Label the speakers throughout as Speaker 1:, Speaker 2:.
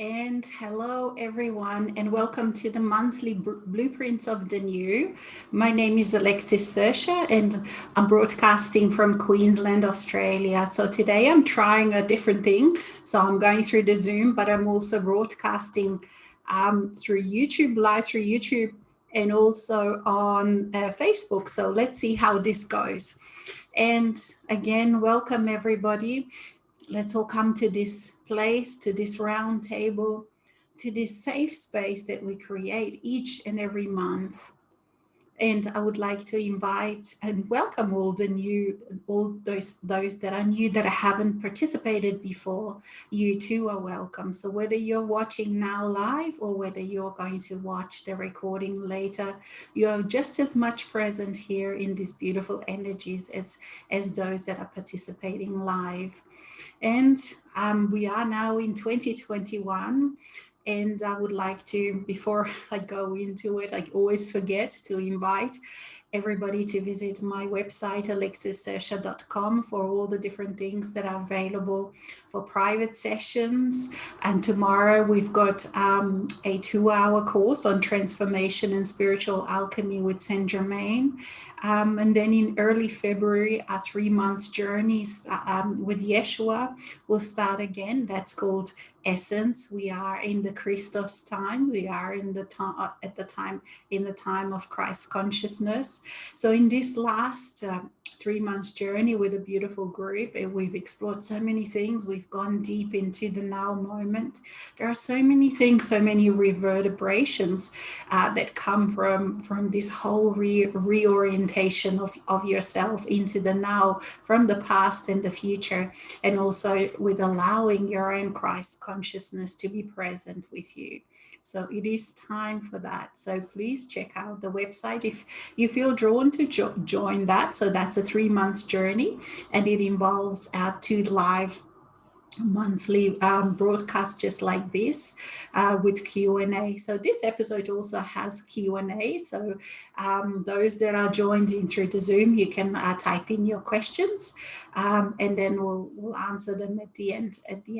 Speaker 1: And hello, everyone, and welcome to the monthly Blueprints of the New. My name is Alexis Sersha, and I'm broadcasting from Queensland, Australia. So today I'm trying a different thing. So I'm going through the Zoom, but I'm also broadcasting through YouTube, live through YouTube, and also on Facebook. So let's see how this goes. And again, welcome everybody. Let's all come to this place, to this round table, to this safe space that we create each and every month. And I would like to invite and welcome all the new, all those that are new that haven't participated before. You too are welcome. So whether you're watching now live or whether you're going to watch the recording later, you are just as much present here in these beautiful energies as those that are participating live. And we are now in 2021. And I would like to, before I go into it, I always forget to invite everybody to visit my website, alexissersha.com, for all the different things that are available for private sessions. And tomorrow we've got a 2-hour course on transformation and spiritual alchemy with Saint Germain. And then in early February, our 3-month journeys with Yeshua will start again. That's called Essence. We are in the Christos time. We are in the time in the time of Christ consciousness. So in this last 3 months journey with a beautiful group, we've explored so many things. We've gone deep into the now moment. There are so many things, so many reverberations that come from this whole reorientation of yourself into the now, from the past and the future, and also with allowing your own Christ consciousness to be present with you. So it is time for that. So please check out the website if you feel drawn to join that. So that's a 3 months journey, and it involves 2 live monthly broadcasts just like this with Q&A. So this episode also has Q&A. So those that are joined in through the Zoom, you can type in your questions, and then we'll answer them at the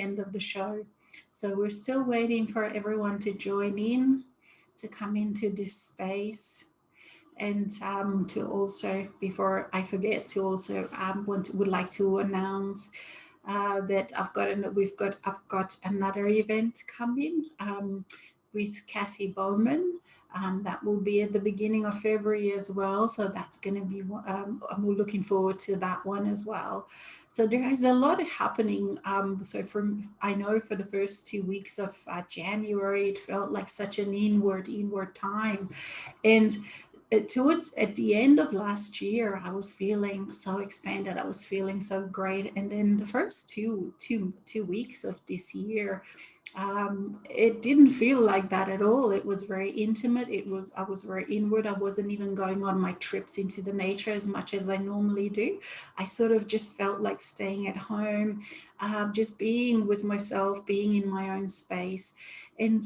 Speaker 1: end of the show. So we're still waiting for everyone to join in, to come into this space. And to also, before I forget, to also would like to announce that I've got another event coming with Kathy Bowman. That will be at the beginning of February as well. So that's going to be, I'm looking forward to that one as well. So there is a lot happening. So I know for the first 2 weeks of January, it felt like such an inward time. And towards at the end of last year, I was feeling so expanded. I was feeling so great. And then the first two weeks of this year, it didn't feel like that at all. It was very intimate. I was very inward. I wasn't even going on my trips into the nature as much as I normally do. I sort of just felt like staying at home, just being with myself, being in my own space. And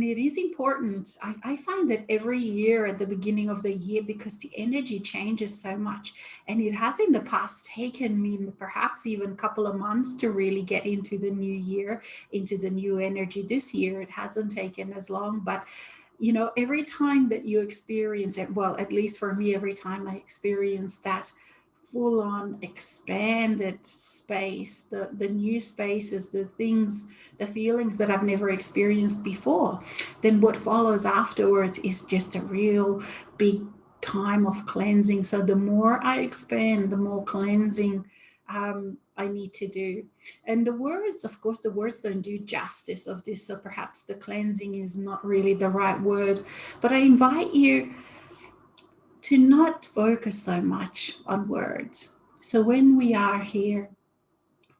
Speaker 1: it is important. I find that every year at the beginning of the year, because the energy changes so much, and it has in the past taken me perhaps even a couple of months to really get into the new year, into the new energy. This year it hasn't taken as long, but every time that you experience it, well, at least for me, every time I experience that full on expanded space, the new spaces, the things, the feelings that I've never experienced before, then what follows afterwards is just a real big time of cleansing. So the more I expand, the more cleansing I need to do. And the words, of course, the words don't do justice of this. So perhaps the cleansing is not really the right word, but I invite you to not focus so much on words. So when we are here,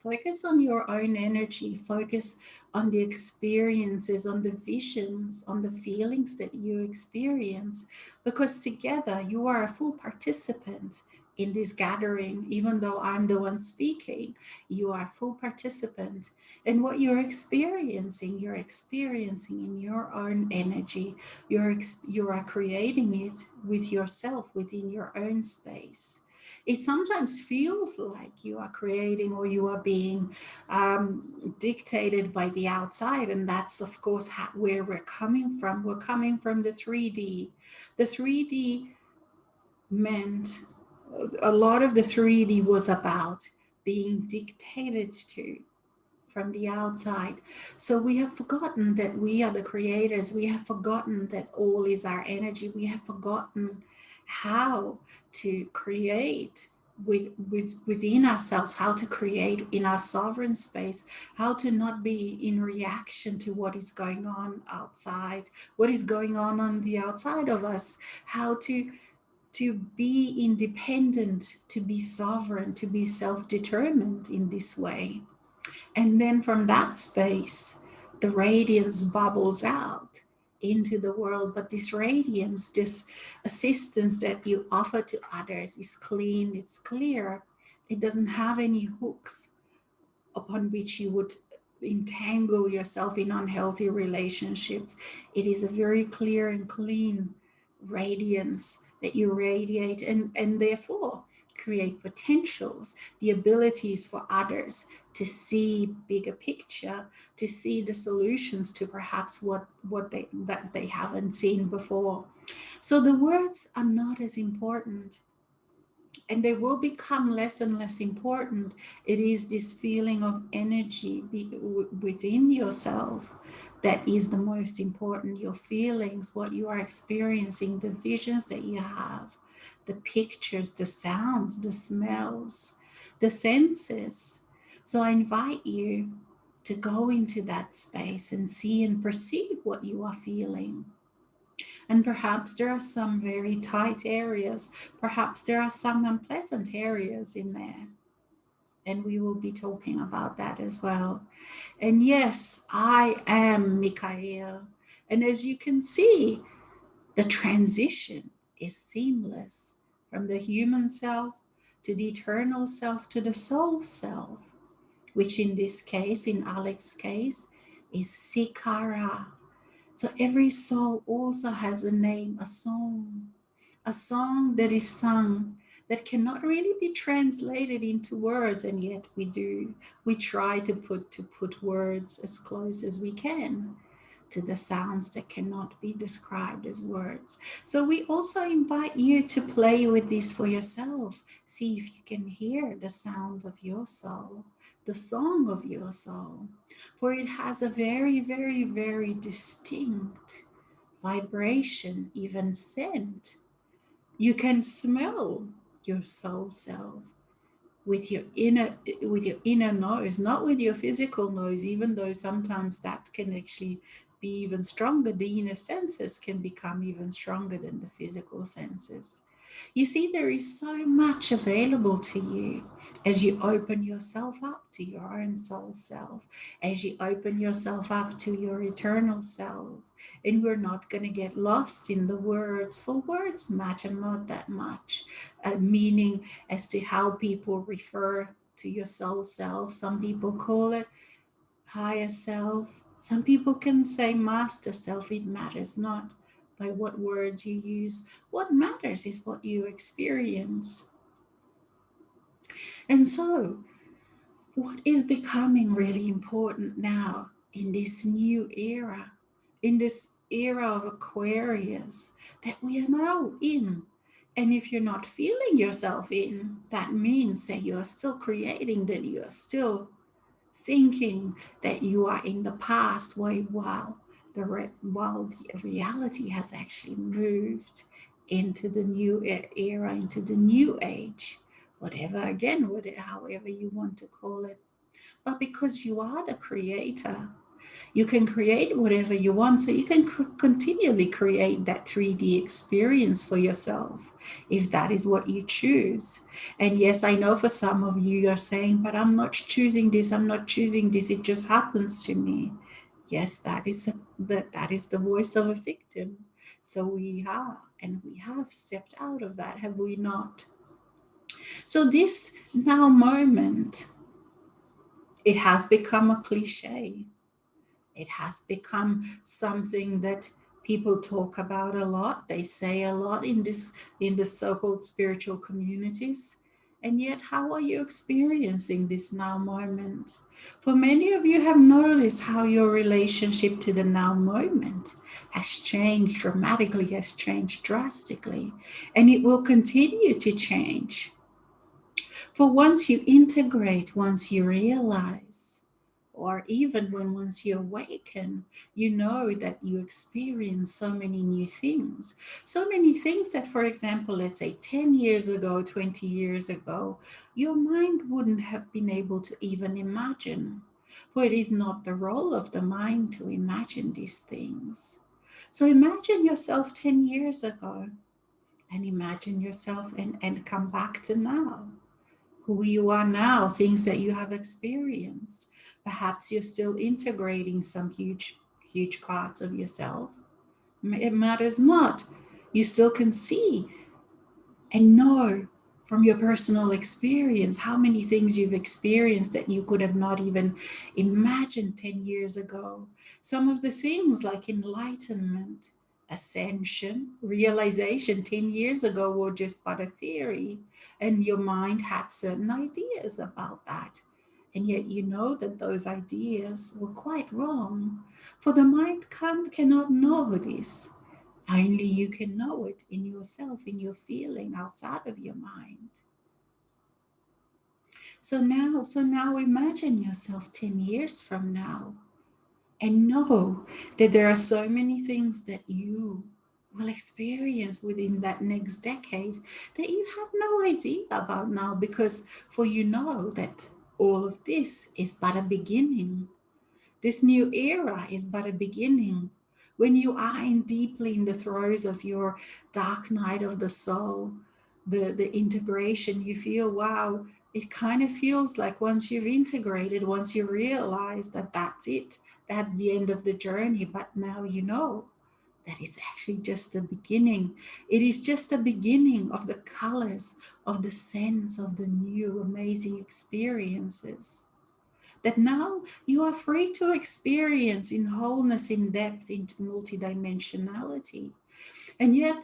Speaker 1: focus on your own energy, focus on the experiences, on the visions, on the feelings that you experience, because together you are a full participant in this gathering. Even though I'm the one speaking, you are a full participant. And what you're experiencing in your own energy. You are creating it with yourself within your own space. It sometimes feels like you are creating or you are being dictated by the outside. And that's, of course, where we're coming from. We're coming from the 3D. The 3D meant a lot of the 3D was about being dictated to from the outside. So we have forgotten that we are the creators. We have forgotten that all is our energy. We have forgotten how to create within ourselves, how to create in our sovereign space, how to not be in reaction to what is going on outside, what is going on the outside of us, how to be independent, to be sovereign, to be self-determined in this way. And then from that space, the radiance bubbles out into the world. But this radiance, this assistance that you offer to others is clean, it's clear. It doesn't have any hooks upon which you would entangle yourself in unhealthy relationships. It is a very clear and clean radiance that you radiate, and therefore create potentials, the abilities for others to see bigger picture, to see the solutions to perhaps what they haven't seen before. So the words are not as important, and they will become less and less important. It is this feeling of energy within yourself that is the most important. Your feelings, what you are experiencing, the visions that you have, the pictures, the sounds, the smells, the senses. So I invite you to go into that space and see and perceive what you are feeling. And perhaps there are some very tight areas. Perhaps there are some unpleasant areas in there. And we will be talking about that as well. And yes, I am Michael. And as you can see, the transition is seamless from the human self to the eternal self to the soul self, which in this case, in Alex's case, is Sikara. So every soul also has a name, a song that is sung that cannot really be translated into words, and yet we do. We try to put words as close as we can to the sounds that cannot be described as words. So we also invite you to play with this for yourself. See if you can hear the sound of your soul, the song of your soul, for it has a very, very, very distinct vibration, even scent. You can smell your soul self with your inner nose, not with your physical nose, even though sometimes that can actually be even stronger. The inner senses can become even stronger than the physical senses. You see, there is so much available to you as you open yourself up to your own soul self, as you open yourself up to your eternal self. And we're not going to get lost in the words, for words matter not that much, meaning as to how people refer to your soul self. Some people call it higher self. Some people can say master self. It matters not by what words you use. What matters is what you experience. And so, what is becoming really important now in this new era, in this era of Aquarius that we are now in? And if you're not feeling yourself in, that means that you are still creating, that you are still thinking that you are in the past, while the reality has actually moved into the new era, into the new age, whatever, again, however you want to call it. But because you are the creator, you can create whatever you want. So you can continually create that 3D experience for yourself if that is what you choose. And yes, I know for some of you, you're saying, but I'm not choosing this. I'm not choosing this. It just happens to me. Yes, that is the voice of a victim. So we are, and we have stepped out of that, have we not? So this now moment, it has become a cliche. It has become something that people talk about a lot. They say a lot in the so-called spiritual communities. And yet, how are you experiencing this now moment? For many of you have noticed how your relationship to the now moment has changed dramatically, has changed drastically, and it will continue to change. For once you integrate, once you realize, or even when once you awaken, you know that you experience so many new things. So many things that, for example, let's say 10 years ago, 20 years ago, your mind wouldn't have been able to even imagine. For it is not the role of the mind to imagine these things. So imagine yourself 10 years ago and imagine yourself and come back to now, who you are now, things that you have experienced. Perhaps you're still integrating some huge parts of yourself. It matters not. You still can see and know from your personal experience how many things you've experienced that you could have not even imagined 10 years ago. Some of the things like enlightenment, ascension, realization 10 years ago were just but a theory, and your mind had certain ideas about that. And yet you know that those ideas were quite wrong. For the mind cannot know this. Only you can know it in yourself, in your feeling outside of your mind. So now imagine yourself 10 years from now and know that there are so many things that you will experience within that next decade that you have no idea about now, because for you know that all of this is but a beginning. This new era is but a beginning. When you are in deeply in the throes of your dark night of the soul, the integration, you feel, wow, it kind of feels like once you've integrated, once you realize that that's it, that's the end of the journey. But now you know that it's actually just the beginning. It is just the beginning of the colors, of the sense of the new amazing experiences that now you are free to experience in wholeness, in depth, in multidimensionality. And yet,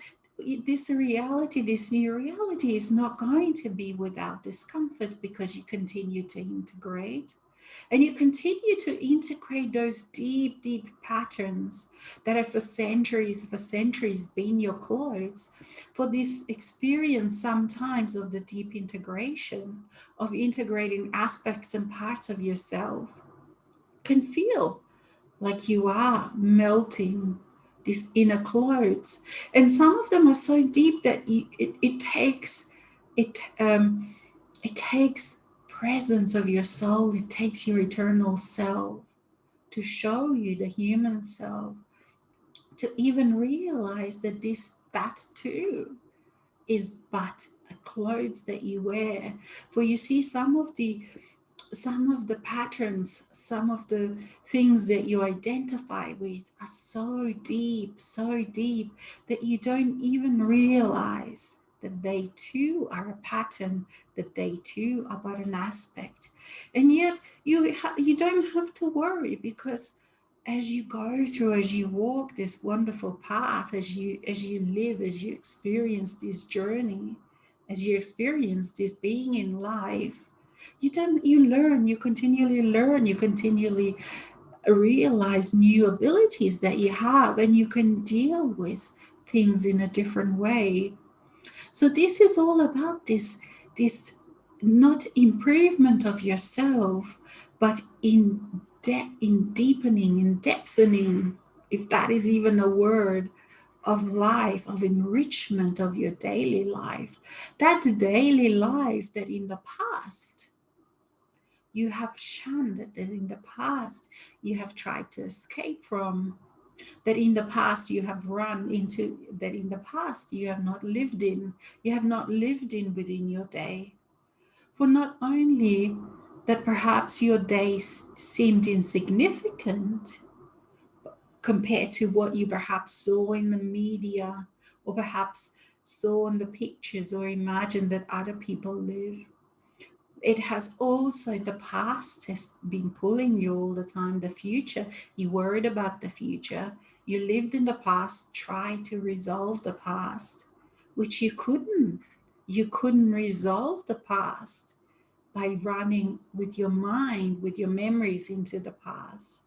Speaker 1: this reality, this new reality, is not going to be without discomfort, because you continue to integrate. And you continue to integrate those deep patterns that have for centuries been your clothes. For this experience sometimes of the deep integration, of integrating aspects and parts of yourself, can feel like you are melting these inner clothes. And some of them are so deep that it takes it it takes presence of your soul, it takes your eternal self to show you the human self, to even realize that that too is but a clothes that you wear. For you see, some of the patterns, some of the things that you identify with are so deep that you don't even realize that they too are a pattern, that they too are but an aspect. And yet you don't have to worry, because as you go through, as you walk this wonderful path, as you live, as you experience this journey, as you experience this being in life, you continually learn, you continually realize new abilities that you have, and you can deal with things in a different way. So this is all about this not improvement of yourself, but in deepening, in depthening, if that is even a word, of life, of enrichment of your daily life. That daily life that in the past you have shunned, that in the past you have tried to escape from, that in the past you have run into, that in the past you have not lived in within your day. For not only that perhaps your days seemed insignificant compared to what you perhaps saw in the media, or perhaps saw in the pictures, or imagined that other people live, it has also, the past has been pulling you all the time. The future, you worried about the future, you lived in the past, tried to resolve the past, which you couldn't, You couldn't resolve the past by running with your mind, with your memories into the past.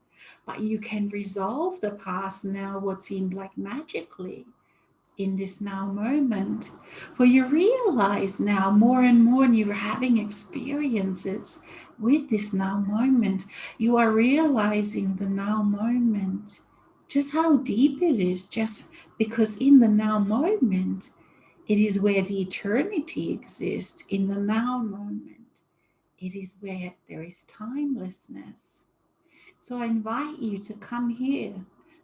Speaker 1: But you can resolve the past now, what seemed like magically, in this now moment. For you realize now more and more, and you're having experiences with this now moment. You are realizing the now moment, just how deep it is, just because in the now moment, it is where the eternity exists. In the now moment, it is where there is timelessness. So I invite you to come here.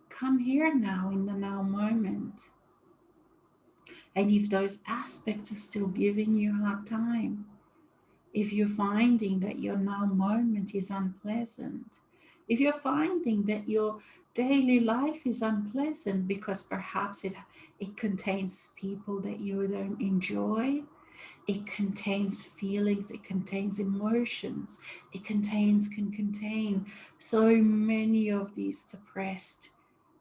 Speaker 1: Come here now in the now moment. And if those aspects are still giving you a hard time, if you're finding that your now moment is unpleasant, if you're finding that your daily life is unpleasant because perhaps it contains people that you don't enjoy, it contains feelings, it contains emotions, can contain so many of these suppressed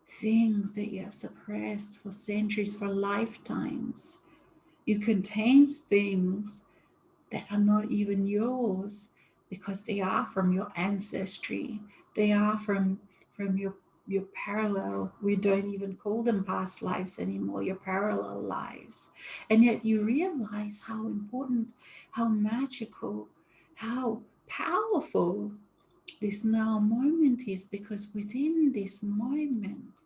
Speaker 1: things that you have suppressed for centuries, for lifetimes. You contain things that are not even yours because they are from your ancestry. They are from your parallel. We don't even call them past lives anymore, your parallel lives. And yet you realize how important, how magical, how powerful this now moment is, because within this moment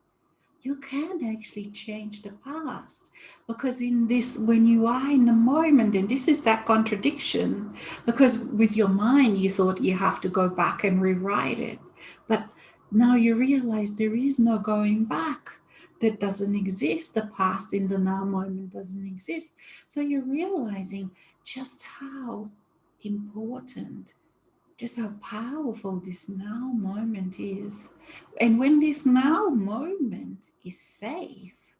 Speaker 1: you can actually change the past. Because in this, when you are in the moment, and this is that contradiction, because with your mind you thought you have to go back and rewrite it, but now you realize there is no going back. That doesn't exist. The past in the now moment doesn't exist. So you're realizing just how important, just how powerful this now moment is. And when this now moment is safe,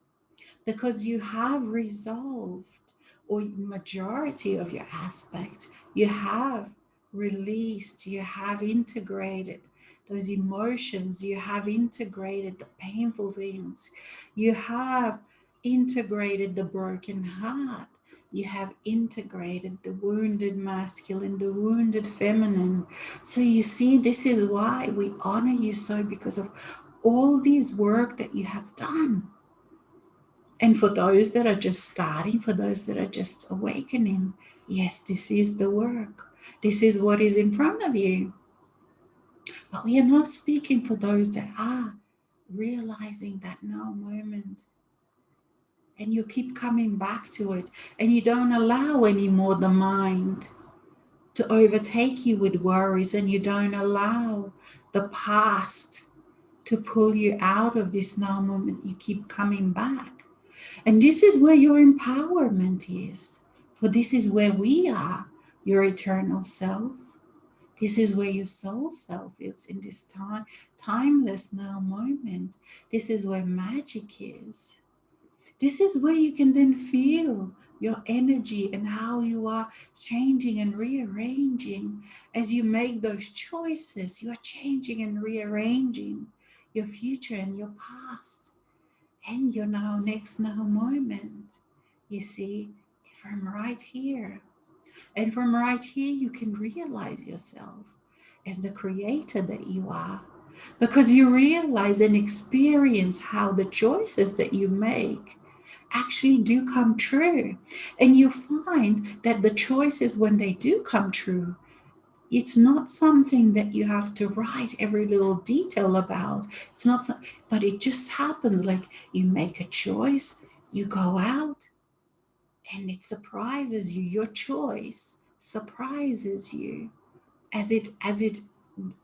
Speaker 1: because you have resolved, or majority of your aspect, you have released, you have integrated those emotions, you have integrated the painful things, you have integrated the broken heart, you have integrated the wounded masculine, the wounded feminine. So you see, this is why we honor you so, because of all this work that you have done. And for those that are just starting, for those that are just awakening, yes, this is the work. This is what is in front of you. But we are not speaking for those that are realizing that now moment. And you keep coming back to it, and you don't allow anymore the mind to overtake you with worries, and you don't allow the past to pull you out of this now moment. You keep coming back. And this is where your empowerment is. For this is where we are, your eternal self. This is where your soul self is in this timeless now moment. This is where magic is. This is where you can then feel your energy and how you are changing and rearranging. As you make those choices, you are changing and rearranging your future and your past and your next now moment. You see, from right here. And from right here, you can realize yourself as the creator that you are. Because you realize and experience how the choices that you make actually do come true. And you find that the choices, when they do come true, it's not something that you have to write every little detail about. It's not, but it just happens. Like you make a choice, you go out, and it surprises you. Your choice surprises you as it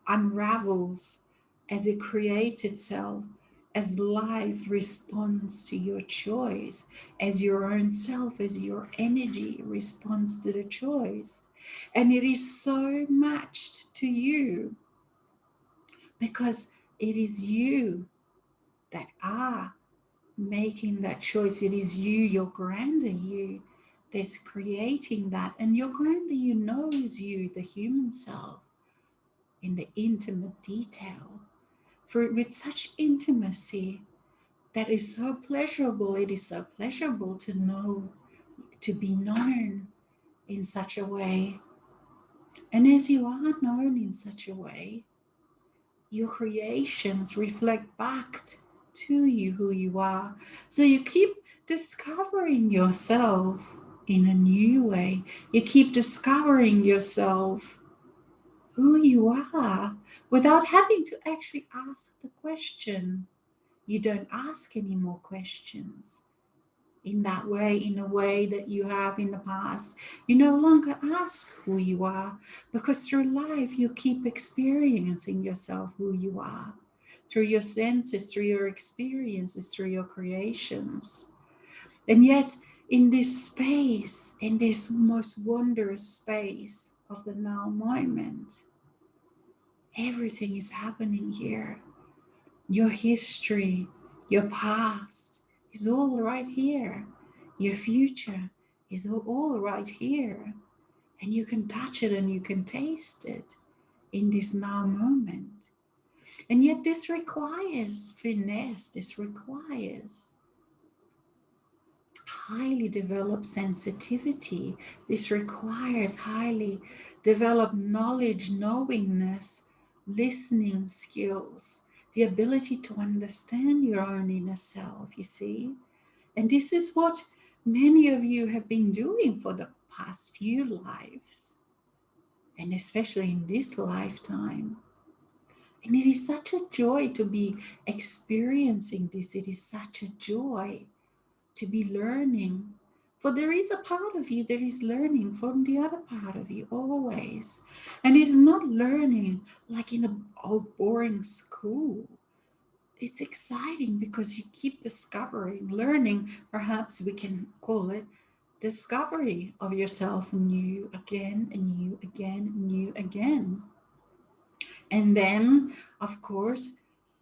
Speaker 1: unravels, as it creates itself, as life responds to your choice, as your own self, as your energy responds to the choice. And it is so matched to you, because it is you that are making that choice. It is you, your grander you, that's creating that. And your grander you knows you, the human self, in the intimate detail, for with such intimacy that is so pleasurable. It is so pleasurable to know, to be known in such a way. And as you are known in such a way, your creations reflect back to you who you are. So you keep discovering yourself in a new way. You keep discovering yourself, who you are, without having to actually ask the question. You don't ask any more questions in that way, in a way that you have in the past. You no longer ask who you are, because through life you keep experiencing yourself, who you are, through your senses, through your experiences, through your creations. And yet, in this space, in this most wondrous space of the now moment, everything is happening here. Your history, your past is all right here. Your future is all right here. And you can touch it and you can taste it in this now moment. And yet, this requires finesse, this requires highly developed sensitivity, this requires highly developed knowledge, knowingness, listening skills, the ability to understand your own inner self, you see. And this is what many of you have been doing for the past few lives, and especially in this lifetime. And it is such a joy to be experiencing this. It is such a joy to be learning. For there is a part of you that is learning from the other part of you always. And it is not learning like in a old boring school. It's exciting because you keep discovering, learning, perhaps we can call it discovery of yourself new again and new again, new again. And then, of course,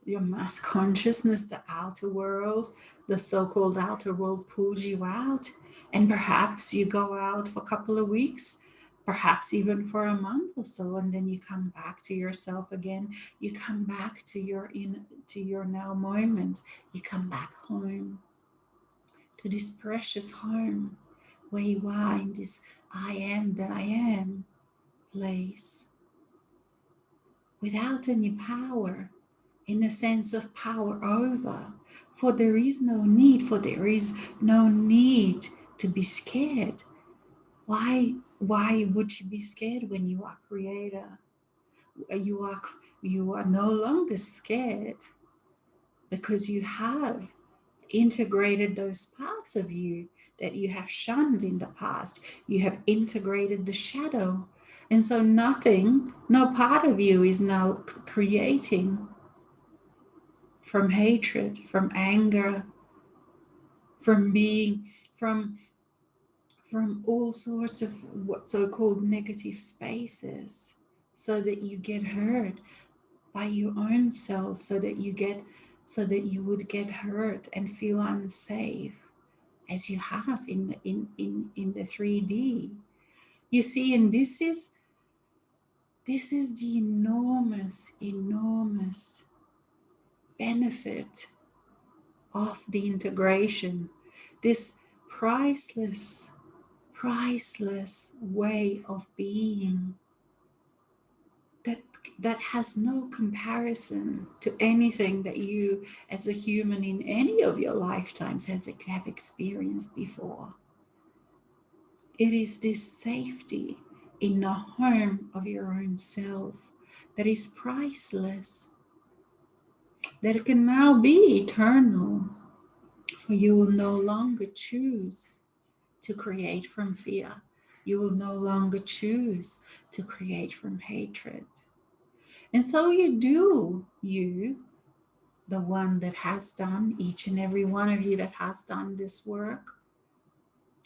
Speaker 1: your mass consciousness, the outer world, the so-called outer world pulls you out. And perhaps you go out for a couple of weeks, perhaps even for a month or so, and then you come back to yourself again. You come back to your now moment. You come back home, to this precious home where you are, in this I am that I am place, without any power, in a sense of power over. For there is no need, to be scared. Why would you be scared when you are creator? You are no longer scared, because you have integrated those parts of you that you have shunned in the past. You have integrated the shadow. And so no part of you is now creating from hatred, from anger, from being, from all sorts of what so-called negative spaces, so that you get hurt by your own self, so that you would get hurt and feel unsafe, as you have in the 3D. You see, and this is the enormous benefit of the integration, this priceless way of being that has no comparison to anything that you as a human in any of your lifetimes have experienced before. It is this safety in the home of your own self that is priceless, that can now be eternal. For you will no longer choose to create from fear. You will no longer choose to create from hatred. And so the one that has done, each and every one of you that has done this work,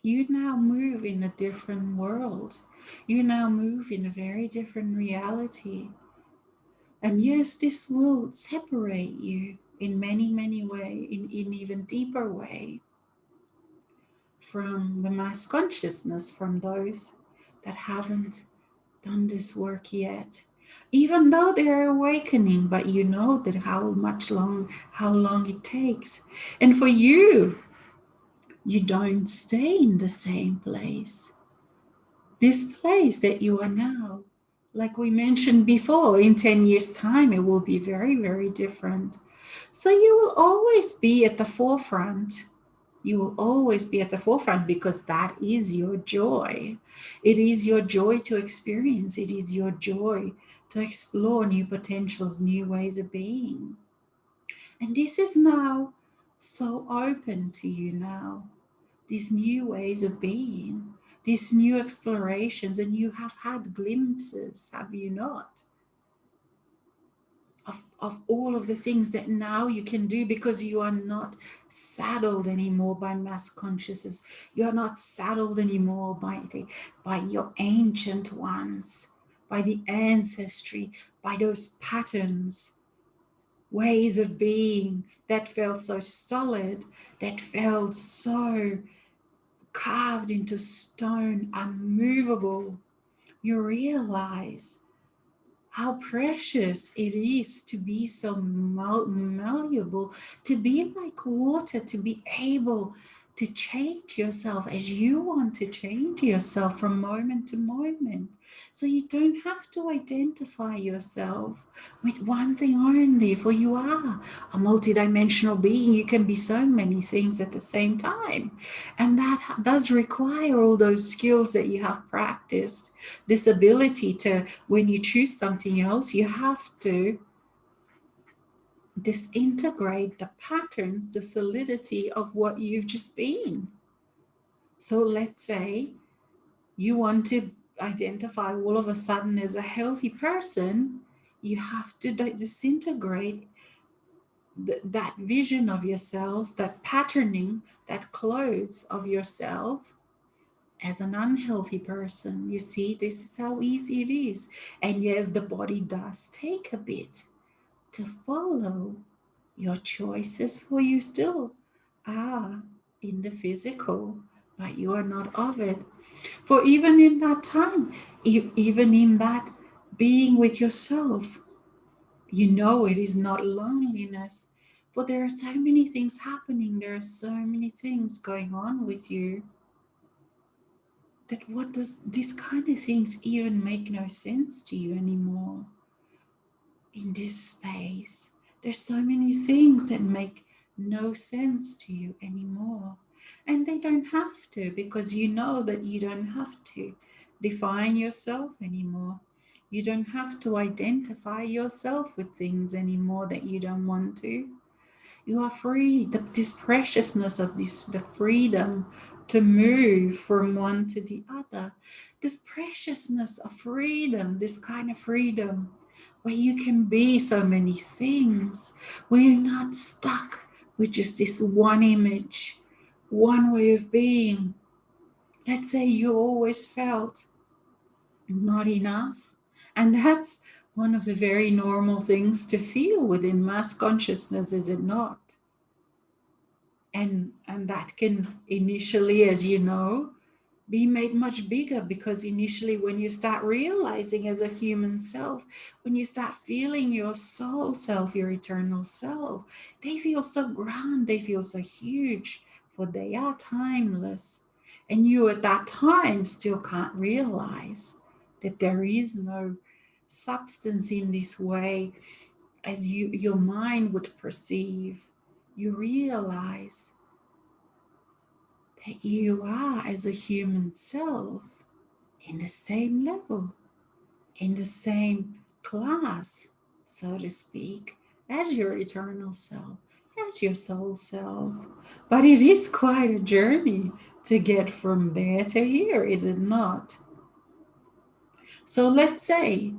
Speaker 1: you now move in a different world. You now move in a very different reality. And yes, this will separate you in many, many ways, in even deeper way, from the mass consciousness, from those that haven't done this work yet. Even though they're awakening, but you know that how long it takes. And for you, You don't stay in the same place. This place that you are now, like we mentioned before, in 10 years' time, it will be very, very different. So you will always be at the forefront. You will always be at the forefront because that is your joy. It is your joy to experience. It is your joy to explore new potentials, new ways of being. And this is now so open to you now, these new ways of being, these new explorations, and you have had glimpses, have you not? Of all of the things that now you can do because you are not saddled anymore by mass consciousness. You are not saddled anymore by your ancient ones, by the ancestry, by those patterns, ways of being that felt so solid, that felt so carved into stone, unmovable. You realize how precious it is to be so malleable, to be like water, to be able to change yourself as you want to change yourself from moment to moment. So you don't have to identify yourself with one thing only, for you are a multidimensional being. You can be so many things at the same time. And that does require all those skills that you have practiced, this ability to, when you choose something else, you have to disintegrate the patterns, the solidity of what you've just been. So let's say you want to identify all of a sudden as a healthy person, you have to disintegrate that vision of yourself, that patterning, that clothes of yourself as an unhealthy person. You see, this is how easy it is. And yes, the body does take a bit to follow your choices, for you still are in the physical, but you are not of it. For even in that time, even in that being with yourself, you know it is not loneliness. For there are so many things happening, there are so many things going on with you, that what does these kind of things even make no sense to you anymore in this space. There's so many things that make no sense to you anymore, and they don't have to, because you know that you don't have to define yourself anymore. You don't have to identify yourself with things anymore that you don't want to. You are free. This preciousness of this, the freedom to move from one to the other, this preciousness of freedom, this kind of freedom where you can be so many things, where you're not stuck with just this one image, one way of being. Let's say you always felt not enough. And that's one of the very normal things to feel within mass consciousness, is it not? And that can initially, as you know, be made much bigger, because initially when you start realizing as a human self, when you start feeling your soul self, your eternal self, they feel so grand, they feel so huge, for they are timeless. And you at that time still can't realize that there is no substance in this way as your mind would perceive. You realize that you are, as a human self, in the same level, in the same class, so to speak, as your eternal self, as your soul self. But it is quite a journey to get from there to here, is it not? So let's say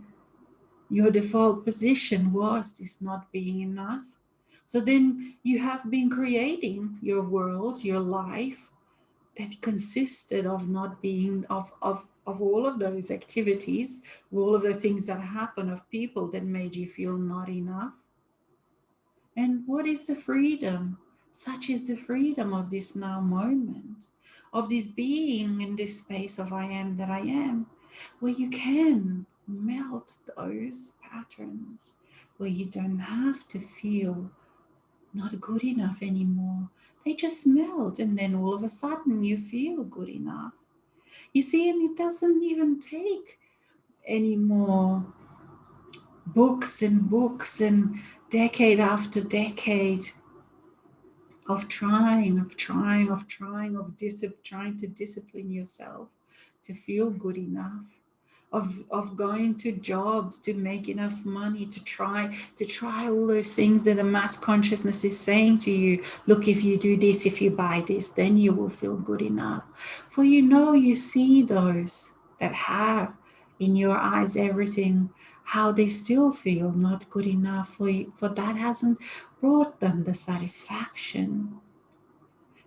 Speaker 1: your default position was this not being enough. So then you have been creating your world, your life, that consisted of not being of all of those activities, all of the things that happen, of people that made you feel not enough. And what is the freedom? Such is the freedom of this now moment, of this being in this space of I am that I am, where you can melt those patterns, where you don't have to feel not good enough anymore. They just melt, and then all of a sudden you feel good enough. You see, and it doesn't even take any more books and decade after decade of trying, trying to discipline yourself to feel good enough, of going to jobs to make enough money, to try all those things that the mass consciousness is saying to you. Look, if you do this, if you buy this, then you will feel good enough. For you see those that have in your eyes everything, how they still feel not good enough, for that hasn't brought them the satisfaction.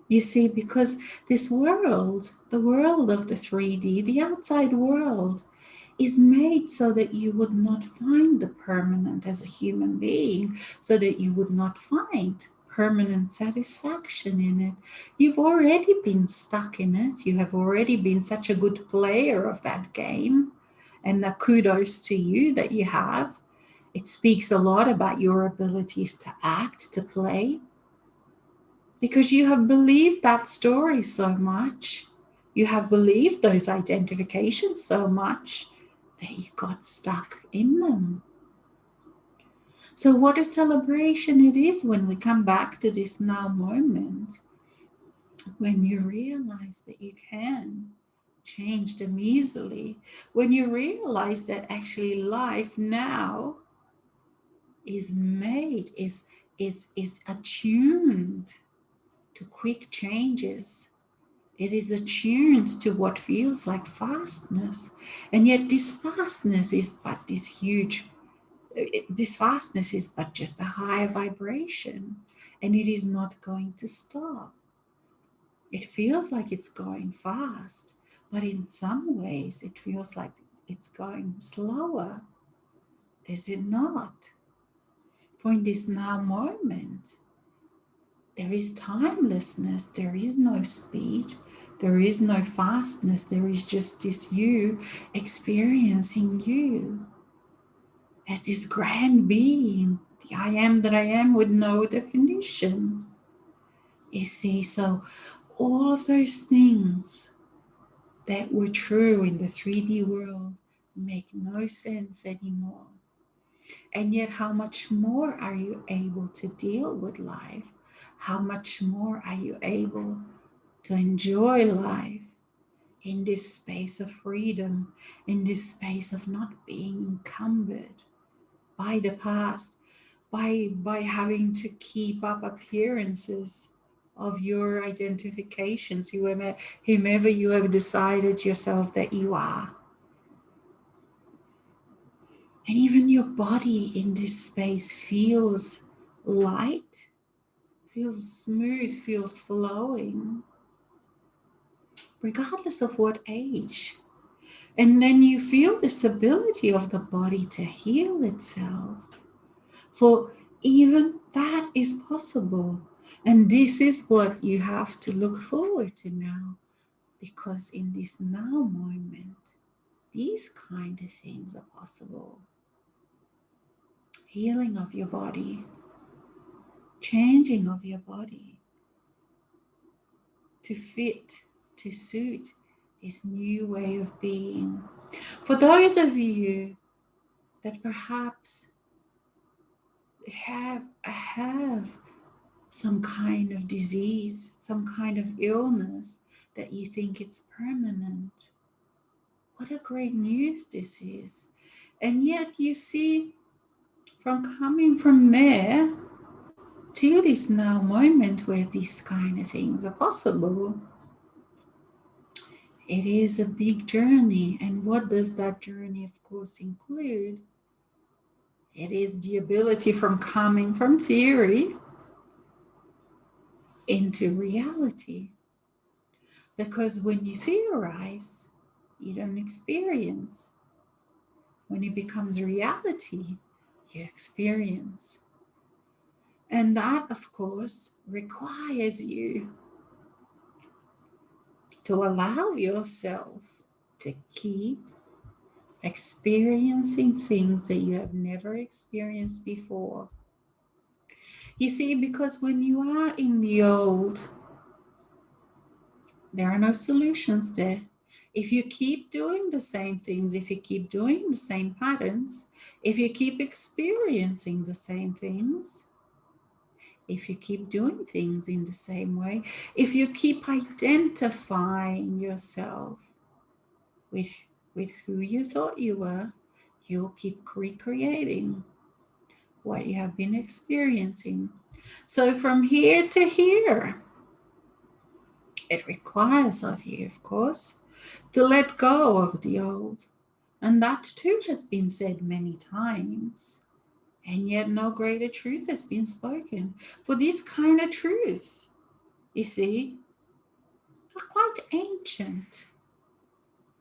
Speaker 1: You see, because this world, the world of the 3D, the outside world, is made so that you would not find the permanent as a human being, so that you would not find permanent satisfaction in it. You've already been stuck in it. You have already been such a good player of that game. And the kudos to you that you have. It speaks a lot about your abilities to act, to play, because you have believed that story so much. You have believed those identifications so much that you got stuck in them. So, what a celebration it is when we come back to this now moment, when you realize that you can change them easily, when you realize that actually life now is made, is attuned to quick changes. It is attuned to what feels like fastness. And yet this fastness is but this fastness is but just a higher vibration, and it is not going to stop. It feels like it's going fast, but in some ways it feels like it's going slower. Is it not? For in this now moment, there is timelessness, there is no speed, there is no fastness, there is just this you experiencing you as this grand being, the I am that I am with no definition. You see, so all of those things that were true in the 3D world make no sense anymore. And yet, how much more are you able to deal with life? How much more are you able to enjoy life in this space of freedom, in this space of not being encumbered by the past, by having to keep up appearances of your identifications, whomever you have decided yourself that you are. And even your body in this space feels light, feels smooth, feels flowing, regardless of what age. And then you feel this ability of the body to heal itself. For even that is possible. And this is what you have to look forward to now. Because in this now moment, these kind of things are possible. Healing of your body, changing of your body to fit, to suit this new way of being. For those of you that perhaps have some kind of disease, some kind of illness that you think it's permanent, what a great news this is. And yet you see, from coming from there to this now moment where these kind of things are possible, it is a big journey. And what does that journey, of course, include? It is the ability from coming from theory into reality. Because when you theorize, you don't experience. When it becomes reality, you experience. And that, of course, requires you to allow yourself to keep experiencing things that you have never experienced before. You see, because when you are in the old, there are no solutions there. If you keep doing the same things, if you keep doing the same patterns, if you keep experiencing the same things, if you keep doing things in the same way, if you keep identifying yourself with, with who you thought you were, you'll keep recreating what you have been experiencing. So from here to here, it requires of you, of course, to let go of the old. And that too has been said many times. And yet no greater truth has been spoken. For these kind of truths, you see, are quite ancient.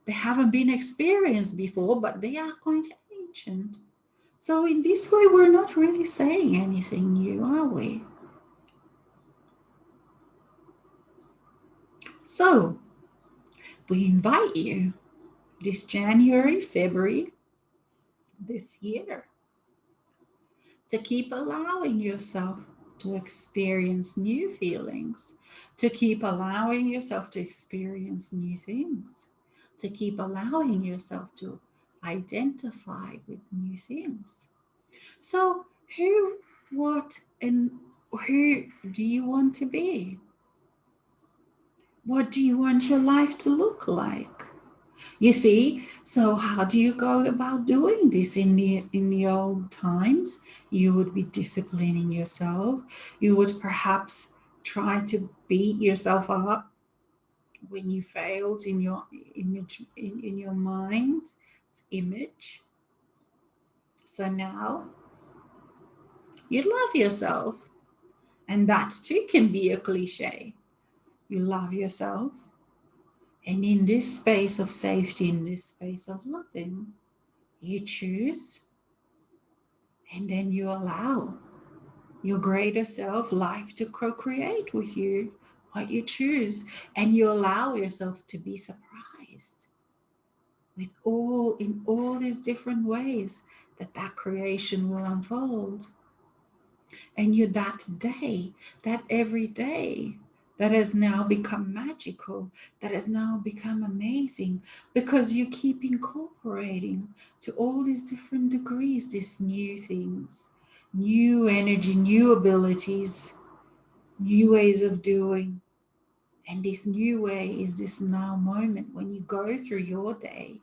Speaker 1: They haven't been experienced before, but they are quite ancient. So in this way, we're not really saying anything new, are we? So we invite you this January, February, this year, to keep allowing yourself to experience new feelings, to keep allowing yourself to experience new things, to keep allowing yourself to identify with new things. So, who, what, and who do you want to be? What do you want your life to look like? You see, so how do you go about doing this in the old times? You would be disciplining yourself. You would perhaps try to beat yourself up when you failed in your image, in your mind image. So now you love yourself, and that too can be a cliche. You love yourself, and in this space of safety, in this space of loving, you choose. And then you allow your greater self, life, to co-create with you what you choose. And you allow yourself to be surprised with all these different ways that creation will unfold. And you that day, that every day, that has now become magical, that has now become amazing, because you keep incorporating to all these different degrees these new things, new energy, new abilities, new ways of doing. And this new way is this now moment when you go through your day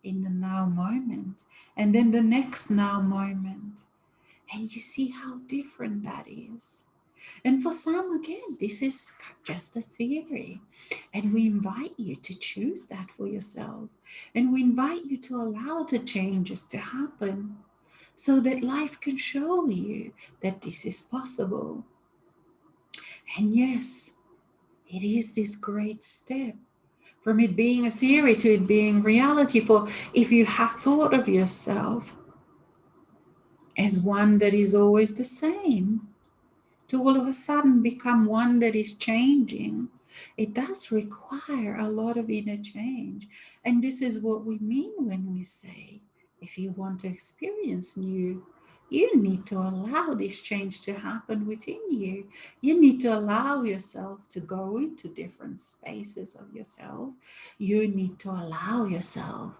Speaker 1: in the now moment, and then the next now moment, and you see how different that is. And for some, again, this is just a theory. And we invite you to choose that for yourself. And we invite you to allow the changes to happen so that life can show you that this is possible. And yes, it is this great step from it being a theory to it being reality. For if you have thought of yourself as one that is always the same, to all of a sudden become one that is changing, it does require a lot of inner change. And this is what we mean when we say, if you want to experience new, you need to allow this change to happen within you. You need to allow yourself to go into different spaces of yourself. You need to allow yourself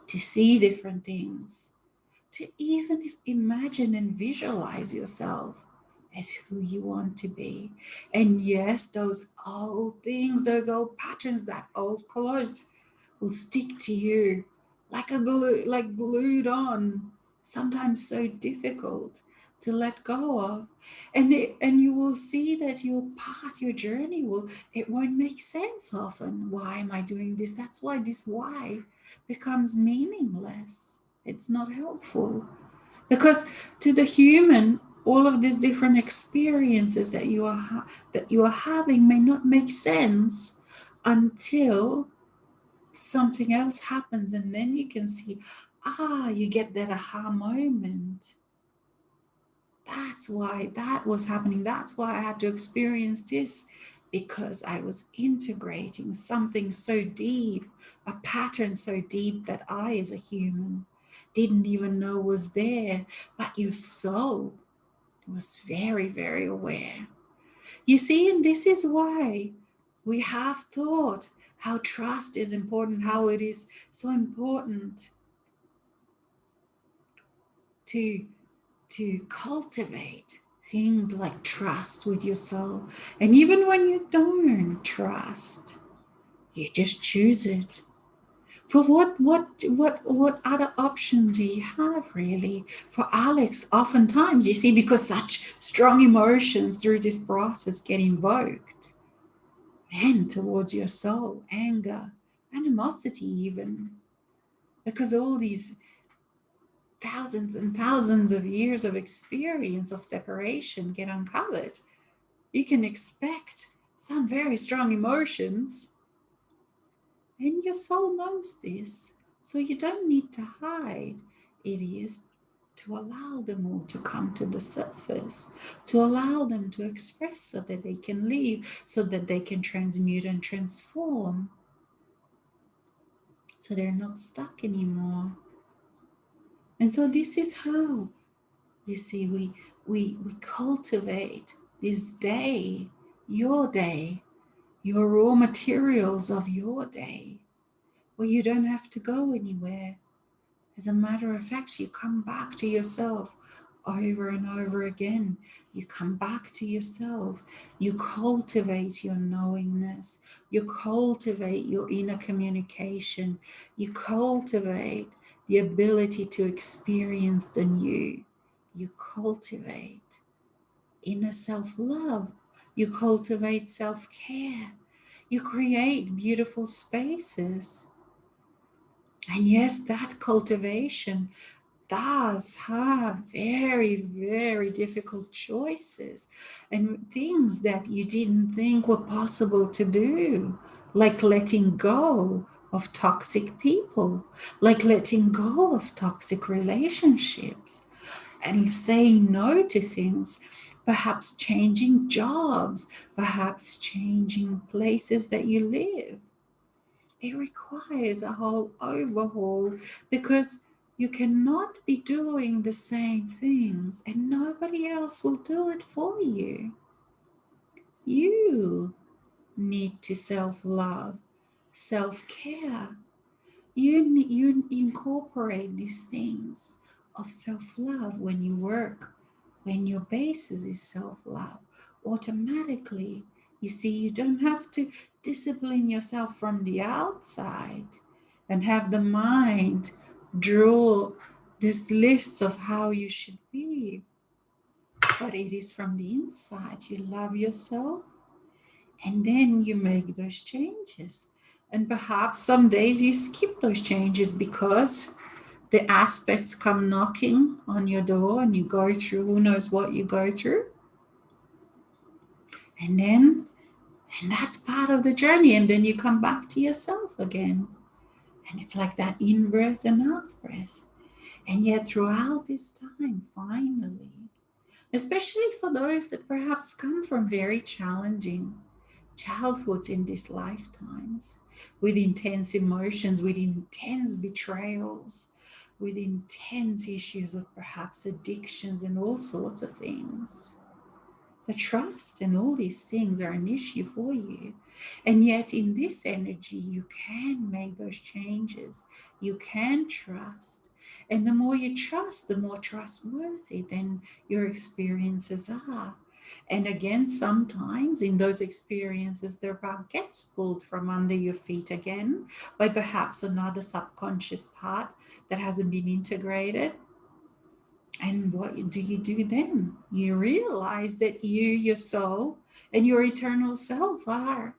Speaker 1: to see different things, to even imagine and visualize yourself as who you want to be. And yes, those old things, those old patterns, that old clothes will stick to you like a glue, like glued on, sometimes so difficult to let go of. And you will see that your path, your journey it won't make sense often. Why am I doing this? That's why this why becomes meaningless. It's not helpful, because to the human, all of these different experiences that you are having may not make sense until something else happens, and then you can see, you get that aha moment. That's why that was happening. That's why I had to experience this, because I was integrating something so deep, a pattern so deep that I, as a human, didn't even know was there. But your soul He was very, very aware. You see, and this is why we have thought how trust is important, how it is so important to cultivate things like trust with your soul. And even when you don't trust, you just choose it. For what other option do you have, really? For Alex, oftentimes, you see, because such strong emotions through this process get invoked, and towards your soul, anger, animosity, even, because all these thousands and thousands of years of experience of separation get uncovered. You can expect some very strong emotions, and your soul knows this. So you don't need to hide. It is to allow them all to come to the surface, to allow them to express so that they can leave, so that they can transmute and transform, so they're not stuck anymore. And so this is how, you see, we cultivate this day, your raw materials of your day, where you don't have to go anywhere. As a matter of fact, you come back to yourself over and over again. You come back to yourself. You cultivate your knowingness. You cultivate your inner communication. You cultivate the ability to experience the new. You cultivate inner self-love. You cultivate self-care. You create beautiful spaces. And yes, that cultivation does have very, very difficult choices and things that you didn't think were possible to do, like letting go of toxic people, like letting go of toxic relationships, and saying no to things, perhaps changing jobs, perhaps changing places that you live. It requires a whole overhaul, because you cannot be doing the same things and nobody else will do it for you. You need to self-love, self-care. You incorporate these things of self-love when you work, when your basis is self-love. Automatically, you see, you don't have to discipline yourself from the outside and have the mind draw this list of how you should be, but it is from the inside. You love yourself, and then you make those changes. And perhaps some days you skip those changes because the aspects come knocking on your door and you go through who knows what you go through. And that's part of the journey. And then you come back to yourself again. And it's like that in breath and out breath. And yet throughout this time, finally, especially for those that perhaps come from very challenging childhoods in these lifetimes, with intense emotions, with intense betrayals, with intense issues of perhaps addictions and all sorts of things. The trust and all these things are an issue for you. And yet, in this energy, you can make those changes. You can trust. And the more you trust, the more trustworthy then your experiences are. And again, sometimes in those experiences, the rug gets pulled from under your feet again by perhaps another subconscious part that hasn't been integrated. And what do you do then? You realize that you, your soul, and your eternal self are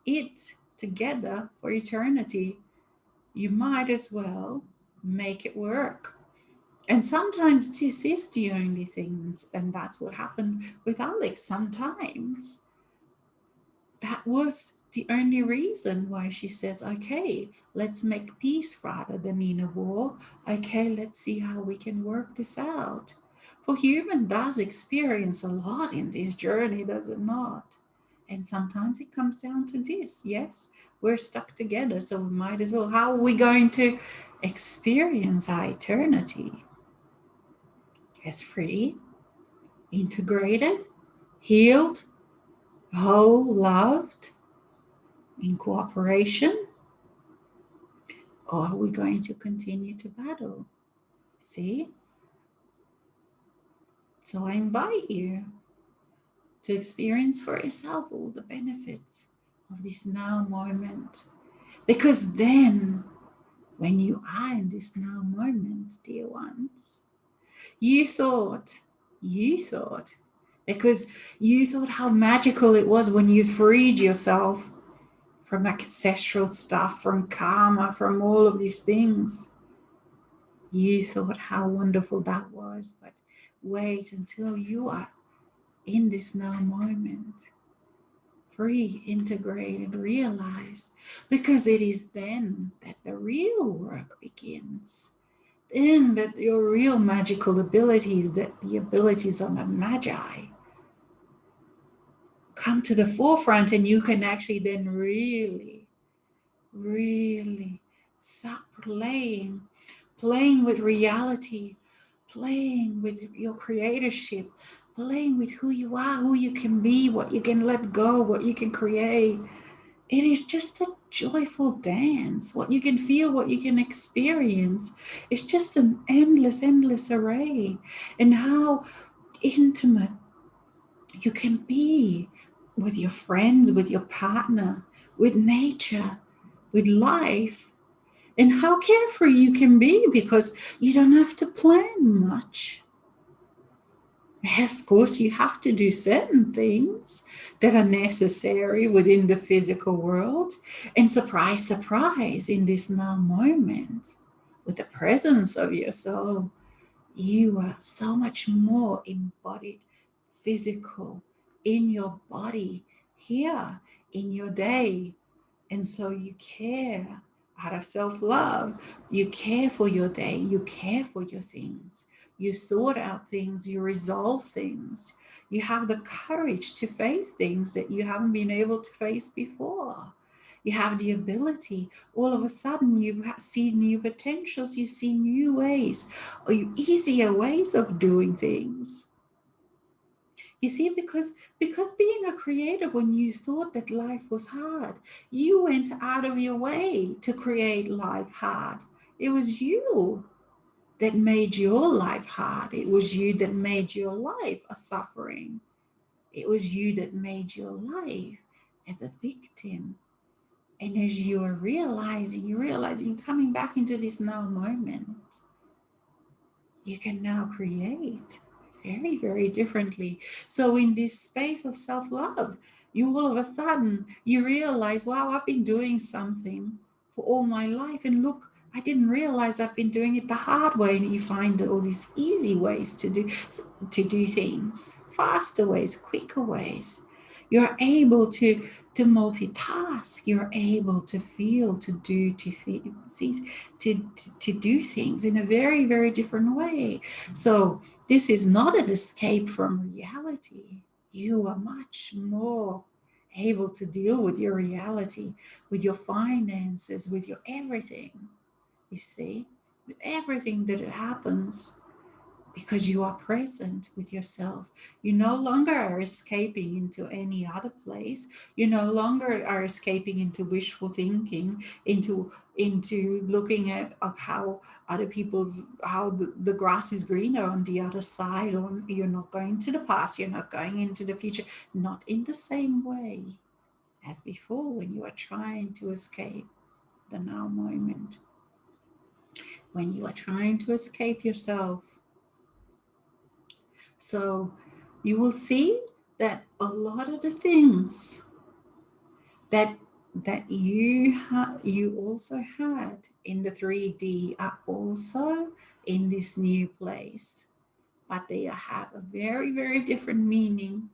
Speaker 1: it together for eternity. You might as well make it work. And sometimes this is the only thing, and that's what happened with Alex. Sometimes that was the only reason why she says, okay, let's make peace rather than in a war. Okay, let's see how we can work this out. For human does experience a lot in this journey, does it not? And sometimes it comes down to this. Yes, we're stuck together, so we might as well. How are we going to experience our eternity? As free, integrated, healed, whole, loved, in cooperation? Or are we going to continue to battle? See? So I invite you to experience for yourself all the benefits of this now moment. Because then, when you are in this now moment, dear ones, you thought, because you thought how magical it was when you freed yourself from ancestral stuff, from karma, from all of these things. You thought how wonderful that was, but wait until you are in this now moment, free, integrated, realized, because it is then that the real work begins. Then that your real magical abilities, that the abilities of a magi, come to the forefront, and you can actually then really, really start playing with reality, playing with your creatorship, playing with who you are, who you can be, what you can let go, what you can create. It is just a joyful dance. What you can feel, what you can experience. It's just an endless array. And how intimate you can be with your friends, with your partner, with nature, with life. And how carefree you can be because you don't have to plan much. Of course, you have to do certain things that are necessary within the physical world. And surprise, surprise, in this now moment, with the presence of your soul, you are so much more embodied, physical, in your body, here, in your day. And so you care out of self-love. You care for your day. You care for your things. You sort out things. You resolve things. You have the courage to face things that you haven't been able to face before. You have the ability. All of a sudden, you see new potentials. You see new ways, or easier ways of doing things. You see, because being a creator, when you thought that life was hard, you went out of your way to create life hard. It was you that made your life hard. It was you that made your life a suffering. It was you that made your life as a victim. And as you are realizing, you're coming back into this now moment, you can now create very, very differently. So in this space of self-love, you all of a sudden, you realize, wow, I've been doing something for all my life. And look, I didn't realize I've been doing it the hard way. And you find all these easy ways to do things, faster ways, quicker ways. You're able to multitask. You're able to feel, to do, to see, to do things in a very, very different way. So this is not an escape from reality. You are much more able to deal with your reality, with your finances, with your everything, you see, with everything that happens, because you are present with yourself. You no longer are escaping into any other place. You no longer are escaping into wishful thinking, into looking at how other people's, how the grass is greener on the other side. Or you're not going to the past, you're not going into the future, not in the same way as before when you are trying to escape the now moment, when you are trying to escape yourself. So you will see that a lot of the things that you also had in the 3D are also in this new place, but they have a very, very different meaning,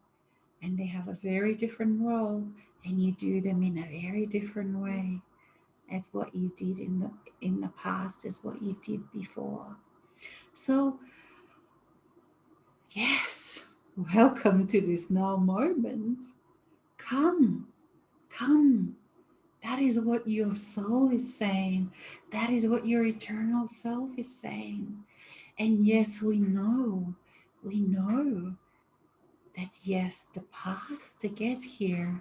Speaker 1: and they have a very different role, and you do them in a very different way as what you did in the past, as what you did before. So yes, welcome to this now moment. Come, come. That is what your soul is saying. That is what your eternal self is saying. And yes, we know that yes, the path to get here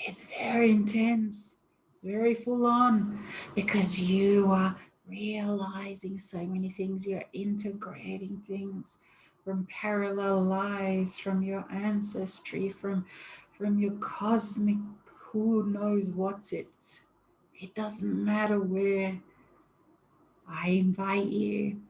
Speaker 1: is very intense. It's very full on because you are realizing so many things. You're integrating things from parallel lives, from your ancestry, from your cosmic, who knows what's it. It doesn't matter where. I invite you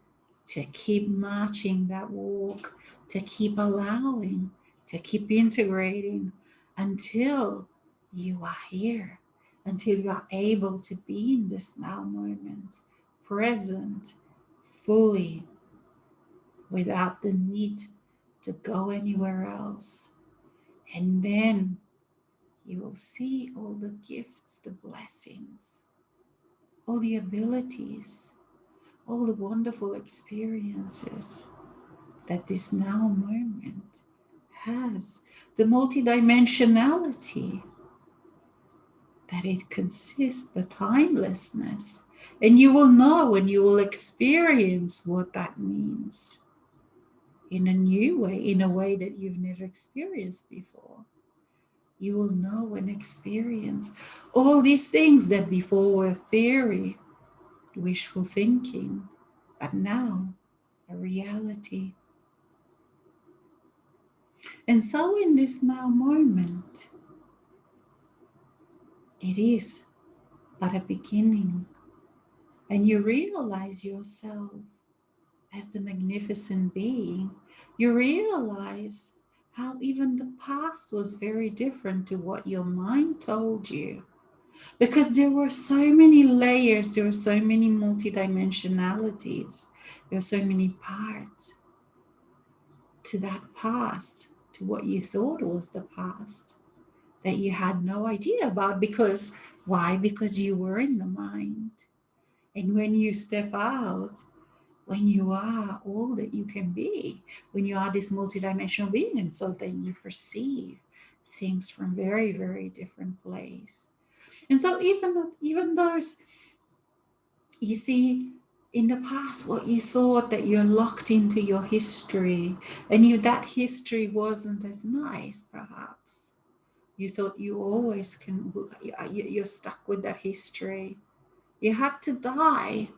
Speaker 1: to keep marching that walk, to keep allowing, to keep integrating until you are here, until you are able to be in this now moment, present, fully, without the need to go anywhere else. And then you will see all the gifts, the blessings, all the abilities, all the wonderful experiences that this now moment has, the multidimensionality that it consists, the timelessness. And you will know and you will experience what that means in a new way, in a way that you've never experienced before. You will know and experience all these things that before were theory, wishful thinking, but now a reality. And so, in this now moment, it is but a beginning, and you realize yourself as the magnificent being. You realize how even the past was very different to what your mind told you, because there were so many layers, there were so many multidimensionalities, there were so many parts to that past, to what you thought was the past, that you had no idea about. Because why? Because you were in the mind. And when you step out, when you are all that you can be, when you are this multidimensional being, and so then you perceive things from very, very different place. And so even those, you see, in the past, what you thought that you're locked into your history, and that history wasn't as nice, perhaps. You thought you always can, you're stuck with that history. You had to die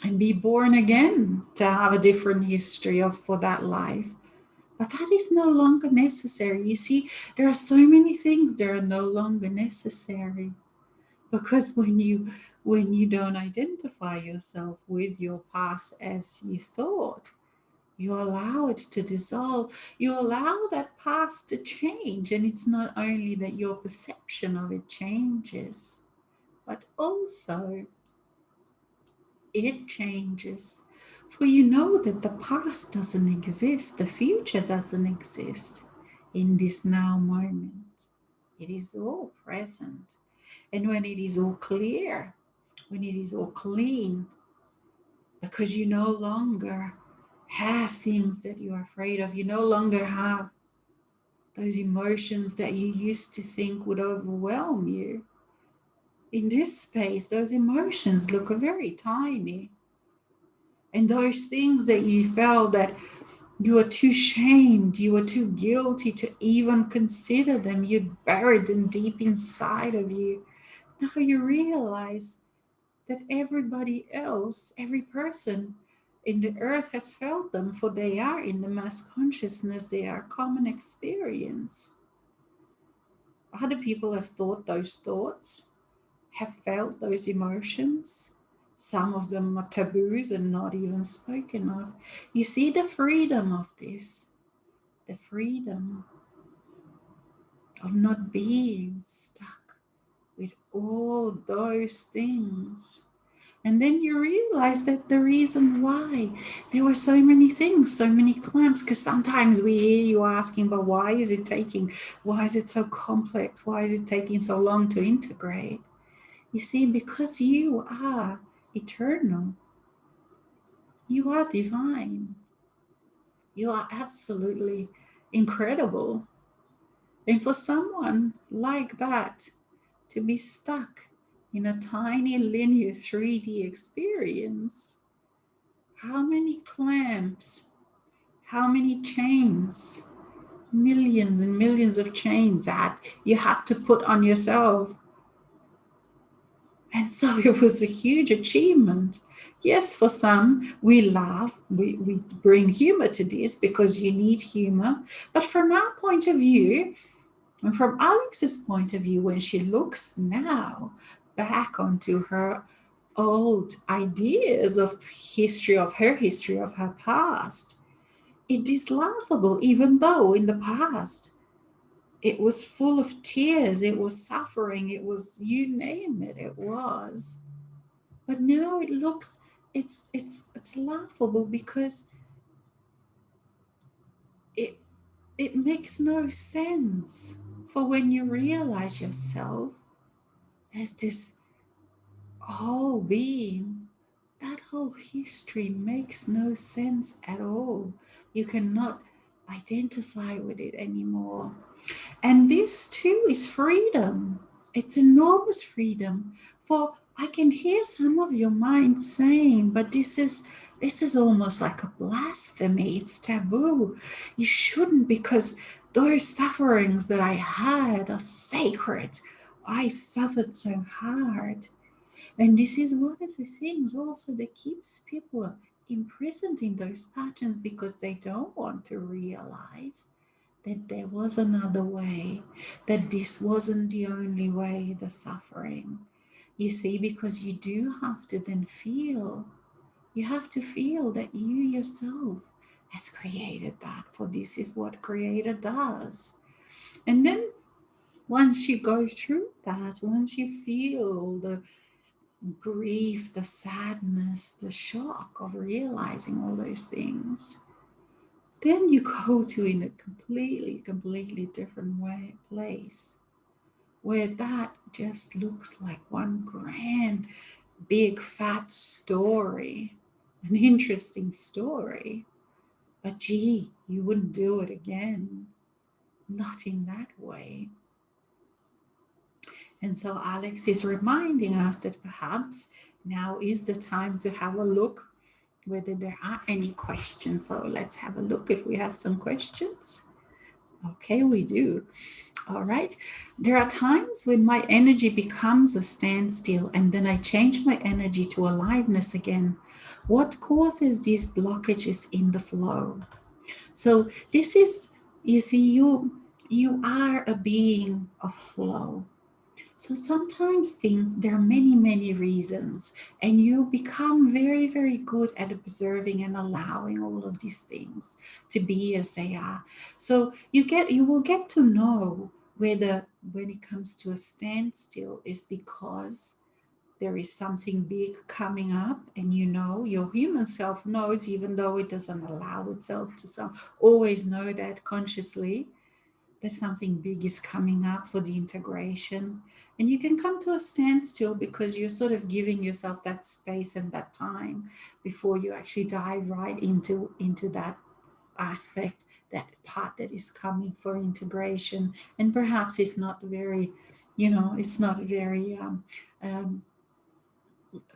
Speaker 1: and be born again to have a different history for that life. But that is no longer necessary. You see, there are so many things that are no longer necessary, because when you don't identify yourself with your past as you thought, you allow it to dissolve. You allow that past to change. And it's not only that your perception of it changes, but also it changes. For you know that the past doesn't exist, the future doesn't exist in this now moment. It is all present. And when it is all clear, when it is all clean, because you no longer have things that you're afraid of, you no longer have those emotions that you used to think would overwhelm you. In this space, those emotions look very tiny. And those things that you felt that you were too shamed, you were too guilty to even consider them, you'd buried them deep inside of you. Now you realize that everybody else, every person in the earth has felt them, for they are in the mass consciousness, they are common experience. Other people have thought those thoughts, have felt those emotions. Some of them are taboos and not even spoken of. You see the freedom of this, the freedom of not being stuck with all those things. And then you realize that the reason why there were so many things, so many clamps, because sometimes we hear you asking, but why is it so complex? Why is it taking so long to integrate? You see, because you are eternal, you are divine, you are absolutely incredible. And for someone like that to be stuck in a tiny linear 3D experience, how many clamps, how many chains, millions and millions of chains that you had to put on yourself. And so it was a huge achievement. Yes, for some, we laugh, we bring humor to this because you need humor. But from our point of view, and from Alex's point of view, when she looks now back onto her old ideas of history of her past, it is laughable, even though in the past it was full of tears, it was suffering, it was, you name it, it was. But now it looks, it's laughable because it it makes no sense. For when you realize yourself as this whole being, that whole history makes no sense at all. You cannot identify with it anymore. And this too is freedom. It's enormous freedom. For I can hear some of your mind saying, but this is almost like a blasphemy. It's taboo. You shouldn't, because those sufferings that I had are sacred. I suffered so hard. And this is one of the things also that keeps people imprisoned in those patterns, because they don't want to realize that there was another way, that this wasn't the only way, the suffering. You see, because you do have to then feel, you have to feel that you yourself has created that, for this is what Creator does. And then once you go through that, once you feel the grief, the sadness, the shock of realizing all those things, then you go to in a completely different way, place, where that just looks like one grand, big, fat story, an interesting story. But gee, you wouldn't do it again, not in that way. And so Alex is reminding us that perhaps now is the time to have a look whether there are any questions. So let's have a look if we have some questions. Okay, we do. All right. There are times when my energy becomes a standstill and then I change my energy to aliveness again. What causes these blockages in the flow? So this is, you see, you are a being of flow. So sometimes things, there are many reasons, and you become very good at observing and allowing all of these things to be as they are. So you will get to know whether, when it comes to a standstill, is because there is something big coming up, and you know, your human self knows, even though it doesn't allow itself to always know that consciously, that something big is coming up for the integration. And you can come to a standstill because you're sort of giving yourself that space and that time before you actually dive right into that aspect, that part that is coming for integration. And perhaps it's not very, it's not very um,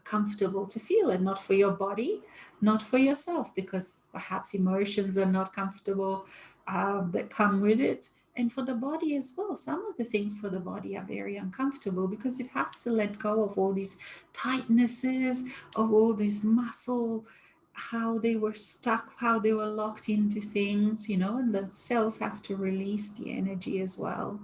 Speaker 1: comfortable to feel, and not for your body, not for yourself, because perhaps emotions are not comfortable that come with it. And for the body as well, some of the things for the body are very uncomfortable because it has to let go of all these tightnesses, of all this muscle, how they were stuck, how they were locked into things, and the cells have to release the energy as well.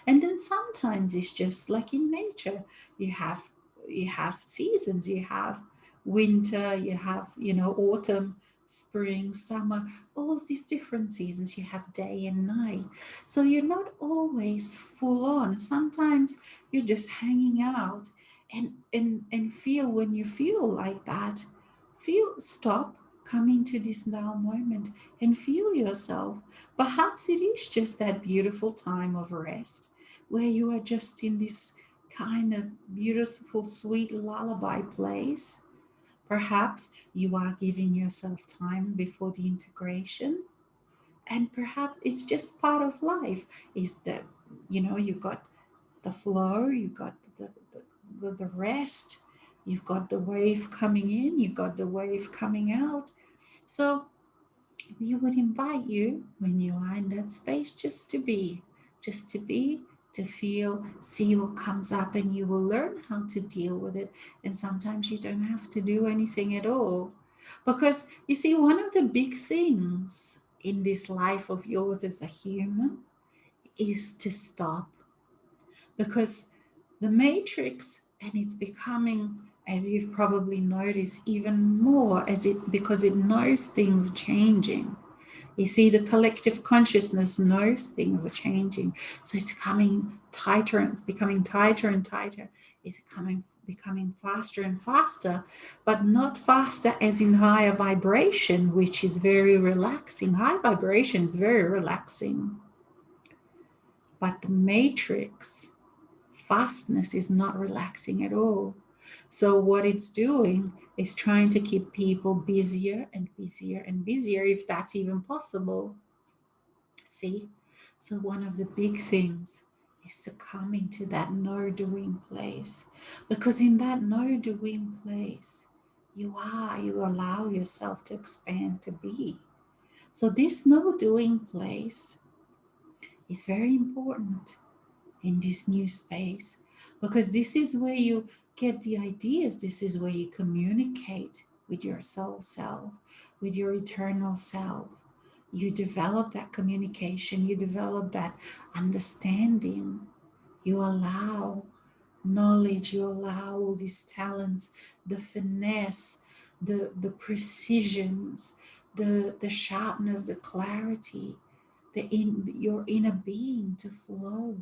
Speaker 1: And then sometimes it's just like in nature, you have you have seasons, you have winter, you have autumn, spring, summer, all these different seasons. You have day and night, so you're not always full on. Sometimes you're just hanging out, and feel, when you feel like that, stop, come into this now moment and feel yourself. Perhaps it is just that beautiful time of rest where you are just in this kind of beautiful, sweet lullaby place. Perhaps you are giving yourself time before the integration. And perhaps it's just part of life, is that, you got the flow, you got the rest, you've got the wave coming in, you've got the wave coming out. So we would invite you when you are in that space just to be, to feel, see what comes up, and you will learn how to deal with it. And sometimes you don't have to do anything at all. Because you see, one of the big things in this life of yours as a human is to stop. Because the matrix, and it's becoming, as you've probably noticed, even more as it, because it knows things are changing. You see, the collective consciousness knows things are changing. So it's coming tighter, and it's becoming tighter and tighter. It's becoming faster and faster, but not faster as in higher vibration, which is very relaxing. High vibration is very relaxing. But the matrix fastness is not relaxing at all. So what it's doing is trying to keep people busier and busier and busier, if that's even possible. See? So one of the big things is to come into that no doing place. Because in that no doing place, you allow yourself to expand, to be. So this no doing place is very important in this new space, because this is where you get the ideas. This is where you communicate with your soul self, with your eternal self. You develop that communication, you develop that understanding, you allow knowledge, you allow all these talents, the finesse, the precisions, the sharpness, the clarity, your inner being to flow,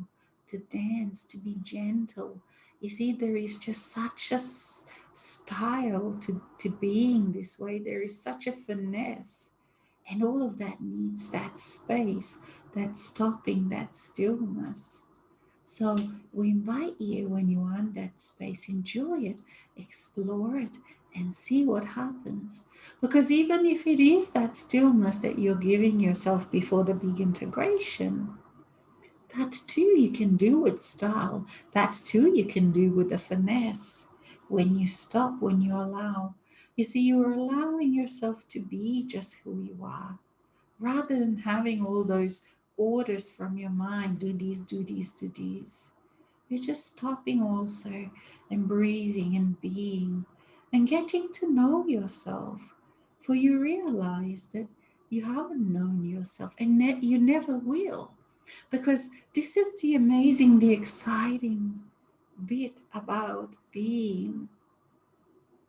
Speaker 1: to dance, to be gentle. You see, there is just such a style to being this way. There is such a finesse. And all of that needs that space, that stopping, that stillness. So we invite you, when you are in that space, enjoy it, explore it, and see what happens. Because even if it is that stillness that you're giving yourself before the big integration, that too you can do with style. That too you can do with the finesse. When you stop, when you allow. You see, you are allowing yourself to be just who you are, rather than having all those orders from your mind: do these, do these, do these. You're just stopping also, and breathing and being and getting to know yourself. For you realize that you haven't known yourself, and you never will. Because this is the amazing, the exciting bit about being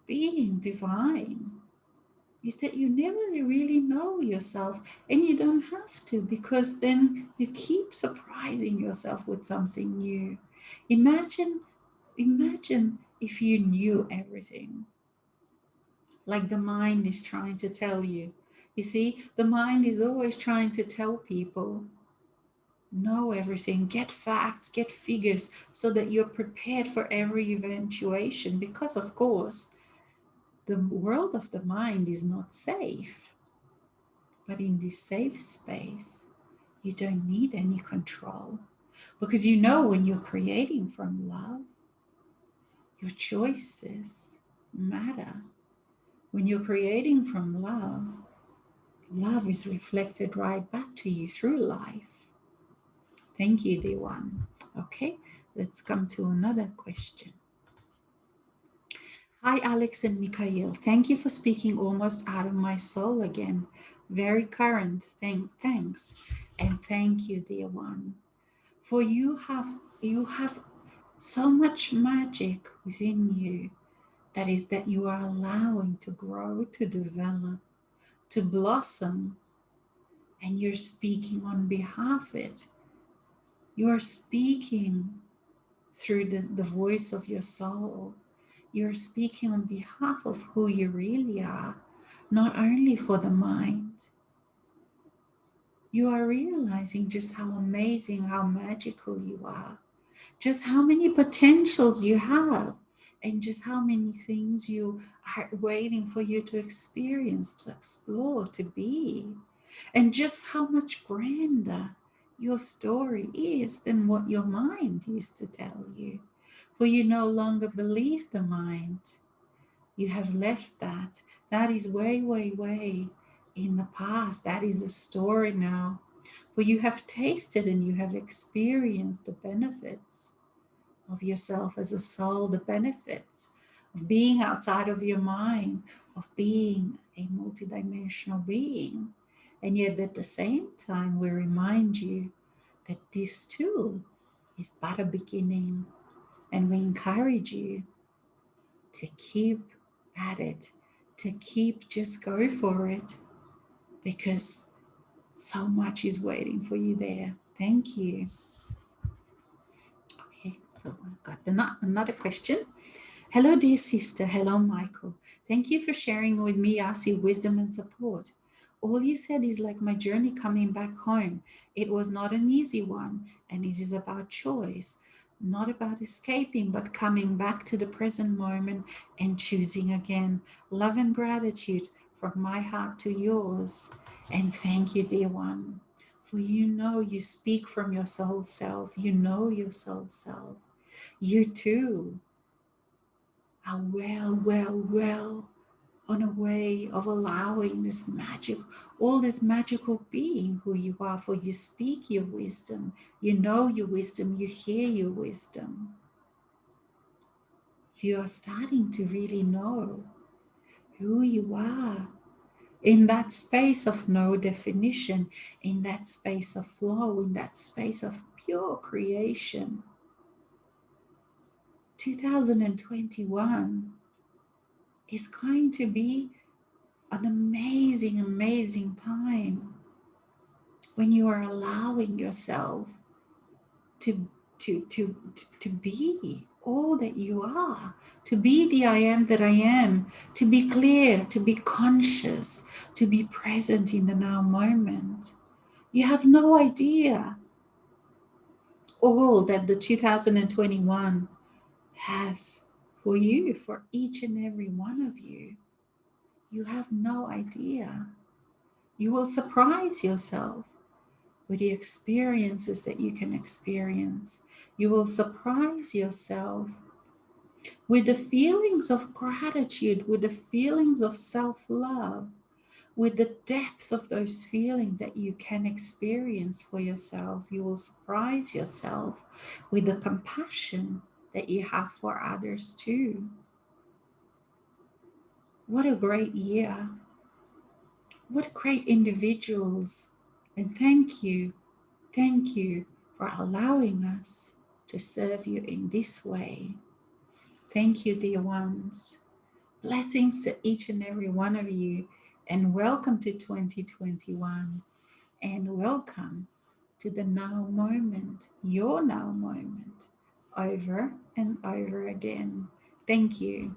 Speaker 1: divine, is that you never really know yourself, and you don't have to, because then you keep surprising yourself with something new. Imagine if you knew everything, like the mind is trying to tell you. You see, the mind is always trying to tell people, know everything, get facts, get figures, so that you're prepared for every eventuation. Because, of course, the world of the mind is not safe. But in this safe space, you don't need any control, because you know, when you're creating from love, your choices matter. When you're creating from love, love is reflected right back to you through life. Thank you, dear one. Okay, let's come to another question. Hi, Alex and Mikhail. Thank you for speaking almost out of my soul again. Very current. Thanks. And thank you, dear one. For you have so much magic within you, that you are allowing to grow, to develop, to blossom, and you're speaking on behalf of it. You are speaking through the voice of your soul. You're speaking on behalf of who you really are, not only for the mind. You are realizing just how amazing, how magical you are, just how many potentials you have, and just how many things you are waiting for you to experience, to explore, to be, and just how much grander your story is than what your mind used to tell you. For you no longer believe the mind. You have left that. That is way, way, way in the past. That is a story now. For you have tasted and you have experienced the benefits of yourself as a soul, the benefits of being outside of your mind, of being a multidimensional being. And yet, at the same time, we remind you that this too is but a beginning. And we encourage you to keep at it, to keep just go for it, because so much is waiting for you there. Thank you. Okay, so I've got another question. Hello, dear sister. Hello, Michael. Thank you for sharing with me, us, your wisdom and support. All you said is like my journey coming back home. It was not an easy one, and it is about choice, not about escaping, but coming back to the present moment and choosing again. Love and gratitude from my heart to yours. And thank you, dear one, for you know you speak from your soul self. You know your soul self. You too are well on a way of allowing this magic, all this magical being who you are, for you speak your wisdom, you know your wisdom, you hear your wisdom. You are starting to really know who you are in that space of no definition, in that space of flow, in that space of pure creation. 2021 is going to be an amazing time when you are allowing yourself to to be all that you are, to be the I am that I am, to be clear, to be conscious, to be present in the now moment. You have no idea all that the 2021 has for you, for each and every one of you. You have no idea. You will surprise yourself with the experiences that you can experience. You will surprise yourself with the feelings of gratitude, with the feelings of self love, with the depth of those feelings that you can experience for yourself. You will surprise yourself with the compassion that you have for others too. What a great year! What great individuals! And thank you for allowing us to serve you in this way. Thank you, dear ones. Blessings to each and every one of you, and welcome to 2021. And welcome to the now moment, your now moment, over and over again. Thank you.